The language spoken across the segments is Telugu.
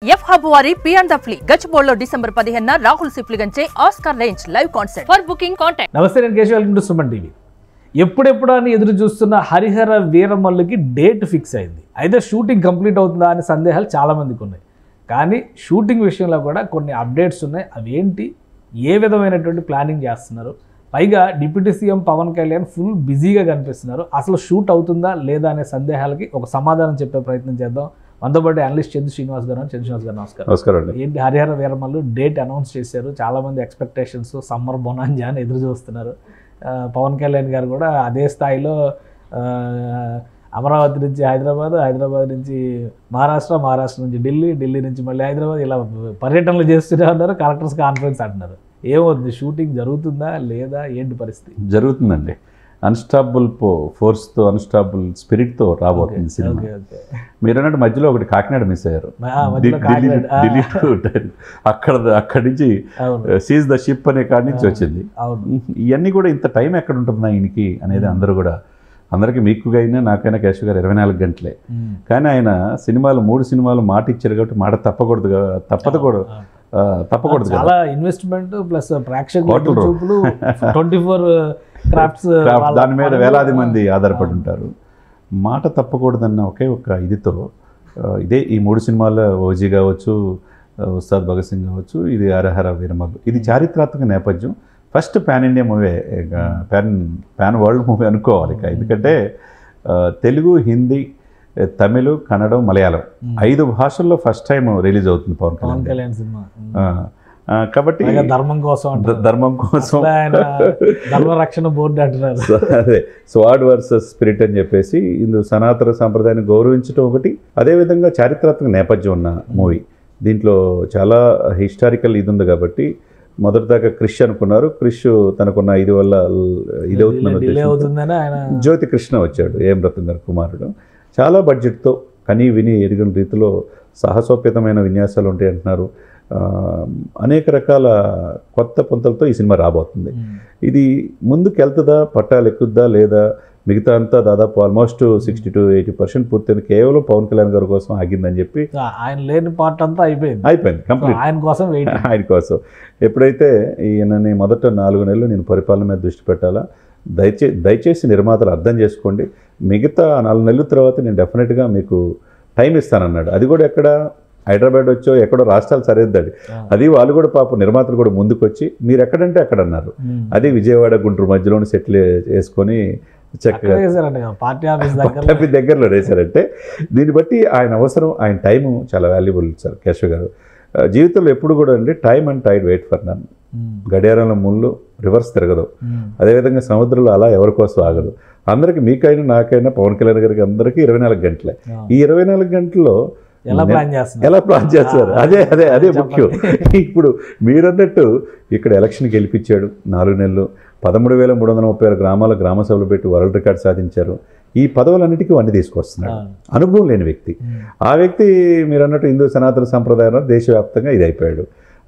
ఎఫ్ హబ్ వారి పియాన్ ద ఫ్లీ గచ్చిబౌలిలో డిసెంబర్ 15న రాహుల్ సిప్లిగంచే Oscar range live concert for booking contact. నమస్తే, నేను Keshav. Welcome to Suman TV. ఎప్పుడెప్పుడు అని ఎదురు చూస్తున్న హరిహర వీరమల్లుకి డేట్ ఫిక్స్ అయింది. అయితే షూటింగ్ కంప్లీట్ అవుతుందా అనే సందేహాలు చాలామందికి ఉన్నాయి. కానీ షూటింగ్ విషయంలో కూడా కొన్ని అప్డేట్స్ ఉన్నాయి. అవి ఏంటి, ఏ విధమైనటువంటి ప్లానింగ్ చేస్తున్నారు, పైగా deputy CM Pawan Kalyan full బిజీగా కనిపిస్తున్నారు. అసలు షూట్ అవుతుందా లేదా అనే సందేహాలకి ఒక సమాధానం చెప్పే ప్రయత్నం చేద్దాం. మనతో పాటు అనలిస్ట్ చంద్ర శ్రీనివాస్ గారు. నమస్కారం అండి. ఏంటి హరిహర వీరమల్లు డేట్ అనౌన్స్ చేశారు. చాలామంది ఎక్స్పెక్టేషన్స్ సమ్మర్ బొనాంజా అని ఎదురు చూస్తున్నారు. పవన్ కళ్యాణ్ గారు కూడా అదే స్థాయిలో అమరావతి నుంచి హైదరాబాద్, హైదరాబాద్ నుంచి మహారాష్ట్ర నుంచి ఢిల్లీ నుంచి మళ్ళీ హైదరాబాద్, ఇలా పర్యటనలు చేస్తూనే ఉన్నారు. కలెక్టర్స్ కాన్ఫరెన్స్ అంటున్నారు. ఏమవుతుంది, షూటింగ్ జరుగుతుందా లేదా, ఏంటి పరిస్థితి? జరుగుతుందండి. అన్స్టాపుల్ ఫోర్స్తో, అన్స్టాపుల్ స్పిరిట్తో రాబోతుంది సినిమా. మీరు అన్నట్టు మధ్యలో ఒకటి కాకినాడ మిస్ అయ్యారు. ఢిల్లీ అక్కడి నుంచి సీజ్ ద షిప్ అనే కాడి నుంచి వచ్చింది. ఇవన్నీ కూడా ఇంత టైం ఎక్కడ ఉంటుందా ఈయనకి అనేది అందరికీ మీకుగా అయినా నాకైనా కేశవ్ గారు 24 గంటలే. కానీ ఆయన సినిమాలు 3 సినిమాలు మాట ఇచ్చారు కాబట్టి మాట తప్పకూడదు. చాలా ఇన్వెస్ట్మెంట్ ప్లస్ ప్రేక్షకులు 24 క్రాఫ్ట్స్ దాని మీద వేలాది మంది ఆధారపడి ఉంటారు. మాట తప్పకూడదన్న ఒక ఇదితో ఇదే ఈ 3 సినిమాల ఓజీ కావచ్చు, ఉస్తాద్ భగత్ సింగ్ కావచ్చు, ఇది హరిహర వీరమల్లు. ఇది చారిత్రాత్మక నేపథ్యం. First pan India movie, pan world movie అనుకోవాలి. ఎందుకంటే తెలుగు, హిందీ, తమిళ్, కన్నడం, మలయాళం 5 భాషల్లో ఫస్ట్ టైం రిలీజ్ అవుతుంది పవన్ కళ్యాణ్ సినిమా. కాబట్టి ధర్మం కోసం ధర్మరక్షణ బోర్డు అంటున్నారు. అదే స్వాడ్ వర్సెస్ స్పిరిట్ అని చెప్పేసి ఇందులో సనాతన సంప్రదాయాన్ని గౌరవించడం ఒకటి, అదేవిధంగా చారిత్రాత్మక నేపథ్యం ఉన్న మూవీ. దీంట్లో చాలా హిస్టారికల్ ఇది ఉంది కాబట్టి మొదటిదాకా క్రిష్ అనుకున్నారు. క్రిష్ తనకున్న ఇది వల్ల ఇది అవుతుందని జ్యోతి కృష్ణ వచ్చాడు, ఏం రత్న గారి కుమారుడు. చాలా బడ్జెట్తో కనీ విని ఎరిగిన రీతిలో సాహసోపేతమైన విన్యాసాలు ఉంటాయి అంటున్నారు. అనేక రకాల కొత్త పొంతలతో ఈ సినిమా రాబోతుంది. ఇది ముందుకు వెళ్తుందా, పట్టాలు ఎక్కుద్దా లేదా, మిగతా అంతా దాదాపు ఆల్మోస్ట్ 60 to 80% పూర్తయింది. కేవలం పవన్ కళ్యాణ్ గారి కోసం ఆగిందని చెప్పి ఆయన లేని పార్ట్ అంతా అయిపోయింది కంప్లీట్. ఆయన కోసం ఎప్పుడైతే ఈయనని మొదట 4 నెలలు నేను పరిపాలన మీద దృష్టి పెట్టాలా, దయచేసి నిర్మాతలు అర్థం చేసుకోండి, మిగతా 4 నెలల తర్వాత నేను డెఫినెట్గా మీకు టైం ఇస్తానన్నాడు. అది కూడా ఎక్కడ, హైదరాబాద్ వచ్చో ఎక్కడో రాష్ట్రాలు సరిద్దాడు. అది వాళ్ళు కూడా పాపం నిర్మాతలు కూడా ముందుకు వచ్చి మీరు ఎక్కడంటే అక్కడ అన్నారు. అది విజయవాడ, గుంటూరు మధ్యలోనే సెటిల్ చేసుకొని చక్కగా పార్టీ ఆఫీస్ దగ్గరలో వేశారంటే దీన్ని బట్టి ఆయన అవసరం, ఆయన టైము చాలా వాల్యుబుల్ సార్ కేశవ్ గారు. జీవితంలో ఎప్పుడు కూడా అండి time and tide wait for none. గడియారంలో ముళ్ళు రివర్స్ తిరగదు. అదేవిధంగా సముద్రంలో అలా ఎవరి కోసం ఆగదు. అందరికీ, మీకైనా నాకైనా పవన్ కళ్యాణ్ గారికి అందరికీ 24 గంటలే. ఈ 24 గంటల్లో ఎలా ప్లాన్ చేస్తారు, అదే ముఖ్యం. ఇప్పుడు మీరన్నట్టు ఇక్కడ ఎలక్షన్ గెలిపించాడు, 4 నెలలు 13,336 గ్రామాల గ్రామ సభలు పెట్టి వరల్డ్ రికార్డ్ సాధించారు. ఈ పదవులన్నిటికీ అన్ని తీసుకొస్తున్నాడు. అనుభవం లేని వ్యక్తి. ఆ వ్యక్తి మీరు అన్నట్టు హిందూ సనాతన సంప్రదాయంలో దేశవ్యాప్తంగా ఇది అయిపోయాడు.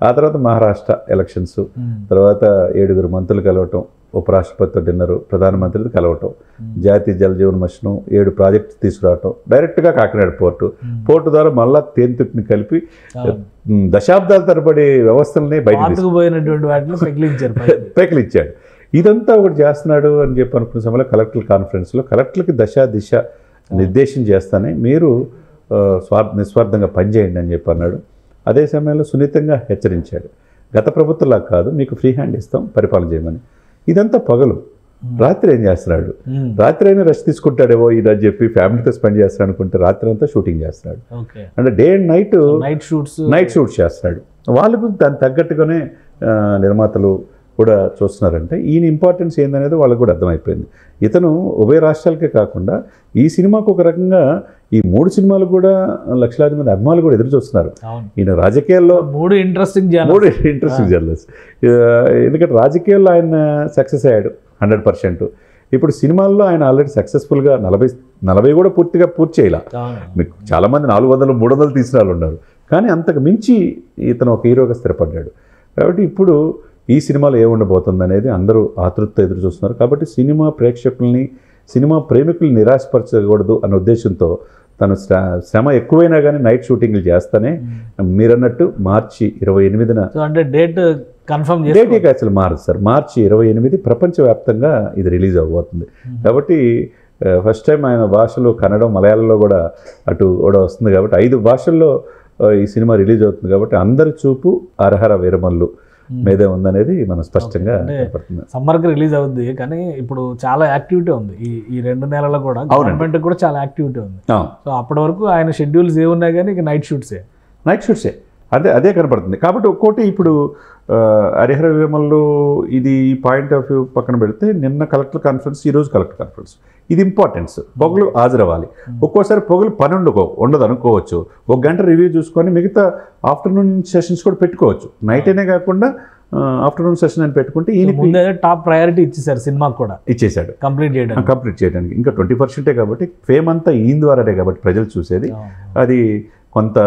ఆ తర్వాత మహారాష్ట్ర ఎలక్షన్స్, తర్వాత 7 మంత్రులు కలవటం, ఉపరాష్ట్రపతితో డిన్నరు, ప్రధానమంత్రితో కలవటం, జాతీయ జల జీవన మిషన్ 7 ప్రాజెక్ట్స్ తీసుకురావటం, డైరెక్ట్గా కాకినాడ పోర్టు ద్వారా మళ్ళా తేనెతుట్టిని కలిపి దశాబ్దాల తరబడి వ్యవస్థలని పెకిలించాడు. ఇదంతా ఒకటి చేస్తున్నాడు అని చెప్పి అనుకున్న సమయంలో కలెక్టర్ కాన్ఫరెన్స్లో కలెక్టర్కి దిశ నిర్దేశం చేస్తానే మీరు నిస్వార్థంగా పనిచేయండి అని చెప్పి అన్నాడు. అదే సమయంలో సున్నితంగా హెచ్చరించాడు, గత ప్రభుత్వంలా కాదు, మీకు ఫ్రీ హ్యాండ్ ఇస్తాం, పరిపాలన చేయమని. ఇదంతా పగలు. రాత్రి ఏం చేస్తున్నాడు? రాత్రి అయినా రెస్ట్ తీసుకుంటాడేమో ఈయన చెప్పి ఫ్యామిలీతో స్పెండ్ చేస్తాడు అనుకుంటే రాత్రి అంతా షూటింగ్ చేస్తున్నాడు. అంటే డే అండ్ నైట్ షూట్స్ చేస్తున్నాడు. వాళ్ళకు దానికి తగ్గట్టుగానే నిర్మాతలు కూడా చూస్తున్నారంటే ఈయన ఇంపార్టెన్స్ ఏందనేది వాళ్ళకు కూడా అర్థమైపోయింది. ఇతను ఉభయ రాష్ట్రాలకే కాకుండా ఈ సినిమాకు ఒక రకంగా ఈ 3 సినిమాలు కూడా లక్షలాది మంది అభిమానులు కూడా ఎదురు చూస్తున్నారు. ఈయన రాజకీయాల్లో 3 ఇంట్రెస్టింగ్ జర్నలిస్ట్. ఎందుకంటే రాజకీయాల్లో ఆయన సక్సెస్ అయ్యాడు 100%. ఇప్పుడు సినిమాల్లో ఆయన ఆల్రెడీ సక్సెస్ఫుల్గా 40 కూడా పూర్తి చేయాల. మీకు చాలామంది 400, 300 తీసిన వాళ్ళు ఉన్నారు. కానీ అంతకు మించి ఇతను ఒక హీరోగా స్థిరపడ్డాడు. కాబట్టి ఇప్పుడు ఈ సినిమాలో ఏముండబోతుంది అనేది అందరూ ఆతృతతో ఎదురు చూస్తున్నారు. కాబట్టి సినిమా ప్రేక్షకుల్ని, సినిమా ప్రేమికుల్ని నిరాశపరచకూడదు అన్న ఉద్దేశంతో తను శ్రమ ఎక్కువైనా కానీ నైట్ షూటింగ్లు చేస్తానే మీరన్నట్టు మార్చి 28న అంటే డేట్ కన్ఫర్మ్ డేట్ ఇక అసలు మారదు సార్. మార్చి 28 ప్రపంచవ్యాప్తంగా ఇది రిలీజ్ అవబోతుంది. కాబట్టి ఫస్ట్ టైం ఆయన భాషలో కన్నడం మలయాళంలో కూడా అటు కూడా వస్తుంది కాబట్టి 5 భాషల్లో ఈ సినిమా రిలీజ్ అవుతుంది కాబట్టి అందరి చూపు హరిహర వీరమల్లు మీదే ఉందనేది మనం స్పష్టంగా కనపడుతుంది. సమ్మర్కి రిలీజ్ అవుద్ది కానీ ఇప్పుడు చాలా యాక్టివిటీ ఉంది ఈ 2 నెలల్లో కూడా గవర్నమెంట్ కూడా చాలా యాక్టివిటీ ఉంది. సో అప్పటి వరకు ఆయన షెడ్యూల్స్ ఏమున్నాయి కానీ ఇక నైట్ షూట్సే అదే కనపడుతుంది. కాబట్టి ఒక్కోటి ఇప్పుడు హరిహర వీరమల్లు ఇది పాయింట్ ఆఫ్ వ్యూ పక్కన పెడితే నిన్న కలెక్టర్ కాన్ఫరెన్స్, ఈరోజు కలెక్టర్ కాన్ఫరెన్స్, ఇది ఇంపార్టెన్స్. పొగలు హాజరవ్వాలి. ఒక్కోసారి పొగలు పని ఉండదు అనుకోవచ్చు. 1 గంట రివ్యూ చూసుకొని మిగతా ఆఫ్టర్నూన్ సెషన్స్ కూడా పెట్టుకోవచ్చు. నైట్ అయినే కాకుండా ఆఫ్టర్నూన్ సెషన్ అని పెట్టుకుంటే ఈయన టాప్ ప్రయారిటీ ఇచ్చేసారు సినిమాకి కూడా, ఇచ్చేసాడు కంప్లీట్ చేయడానికి. ఇంకా 20% కాబట్టి ఫేమ్ అంతా ఈయన ద్వారానే కాబట్టి ప్రజలు చూసేది. అది కొంత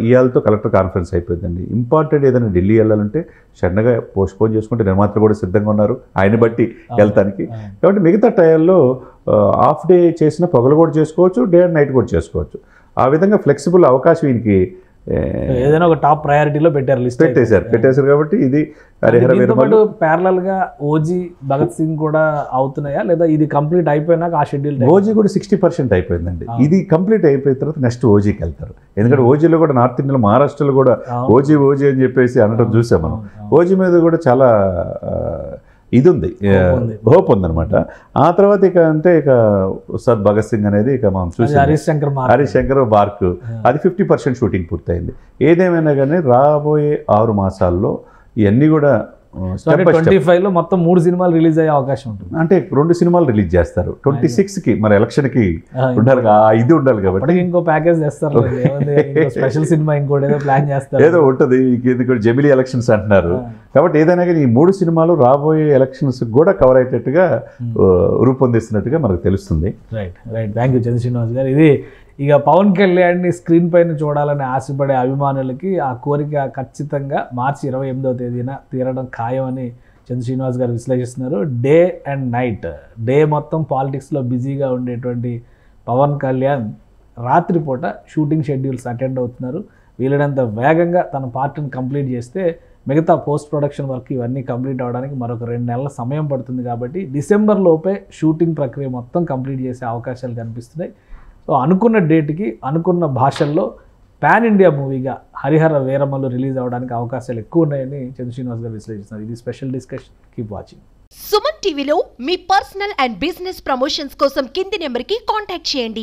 ఇవాళతో కలెక్టర్ కాన్ఫరెన్స్ అయిపోయిందండి. ఇంపార్టెంట్ ఏదైనా ఢిల్లీ వెళ్ళాలంటే సడన్గా పోస్ట్పోన్ చేసుకుంటే నిర్మాతలు కూడా సిద్ధంగా ఉన్నారు ఆయన బట్టి వెళ్తానికి. కాబట్టి మిగతా టైంలో హాఫ్ డే చేసిన పొగలు కూడా చేసుకోవచ్చు, డే అండ్ నైట్ కూడా చేసుకోవచ్చు. ఆ విధంగా ఫ్లెక్సిబుల్ అవకాశం ఈయనకి ఏదైనా ఒక టాప్ ప్రయారిటీలో పెట్టేశారు కాబట్టి ఇది హరిహర వీరమల్లు. ప్యారలల్ గా ఓజీ, భగత్ సింగ్ కూడా అవుతున్నాయా లేదా ఇది కంప్లీట్ అయిపోయినాక ఆ షెడ్యూల్? ఓజీ కూడా 60% అయిపోయిందండి. ఇది కంప్లీట్ అయిపోయిన తర్వాత నెక్స్ట్ ఓజీకి వెళ్తారు. ఎందుకంటే ఓజీలో కూడా నార్త్ ఇండియాలో, మహారాష్ట్రలో కూడా ఓజీ అని చెప్పేసి అనడం చూసాం మనం. ఓజీ మీద కూడా చాలా ఇది ఉంది, హోప్ ఉందన్నమాట. ఆ తర్వాత ఇక ఉస్తాద్ భగత్ సింగ్ అనేది ఇక మనం చూసి హరీష్ శంకర్ బార్క్ అది 50% షూటింగ్ పూర్తయింది. ఏదేమైనా కానీ రాబోయే 6 మాసాల్లో ఇవన్నీ కూడా 25లో మొత్తం 3 సినిమాలు రిలీజ్ అయ్యే అవకాశం ఉంటుంది. అంటే 2 సినిమాలు రిలీజ్ చేస్తారు. 26కి మరి ఎలక్షన్కి ఉండాలి, ఇది ఉండాలి కాబట్టి ఇంకో ప్యాకేజ్ చేస్తారు, స్పెషల్ సినిమా ఇంకోటి ఏదో ప్లాన్ చేస్తారు, ఏదో ఉంటుంది. జమిలీ ఎలక్షన్స్ అంటున్నారు. కాబట్టి ఏదైనా కానీ ఈ 3 సినిమాలు రాబోయే ఎలక్షన్స్ కూడా కవర్ అయ్యేటట్టుగా రూపొందిస్తున్నట్టుగా మనకు తెలుస్తుంది. రైట్. థ్యాంక్ యూ చంద్ర శ్రీనివాస్ గారు. ఇది ఇక పవన్ కళ్యాణ్ని స్క్రీన్ పైన చూడాలని ఆశపడే అభిమానులకి ఆ కోరిక ఖచ్చితంగా మార్చి 28వ తేదీన తీరడం ఖాయమని చంద్ర శ్రీనివాస్ గారు విశ్లేషిస్తున్నారు. డే అండ్ నైట్, డే మొత్తం పాలిటిక్స్లో బిజీగా ఉండేటువంటి పవన్ కళ్యాణ్ రాత్రిపూట షూటింగ్ షెడ్యూల్స్ అటెండ్ అవుతున్నారు. వీలైనంత వేగంగా తన పార్ట్ని కంప్లీట్ చేస్తే మిగతా పోస్ట్ ప్రొడక్షన్ వర్క్ ఇవన్నీ కంప్లీట్ అవ్వడానికి మరొక 2 నెలల సమయం పడుతుంది. కాబట్టి డిసెంబర్ లోపే షూటింగ్ ప్రక్రియ మొత్తం కంప్లీట్ చేసే అవకాశాలు కనిపిస్తున్నాయి. సో అనుకున్న డేట్కి అనుకున్న భాషల్లో పాన్ ఇండియా మూవీగా హరిహర వీరమల్లు రిలీజ్ అవ్వడానికి అవకాశాలు ఎక్కువ ఉన్నాయని చంద్ర శ్రీనివాస్ గారు విశ్లేషిస్తున్నారు. ఇది special discussion. Keep watching. Suman టీవీలో మీ పర్సనల్ అండ్ బిజినెస్ ప్రమోషన్స్ కోసం కింది నెంబర్కి కాంటాక్ట్ చేయండి.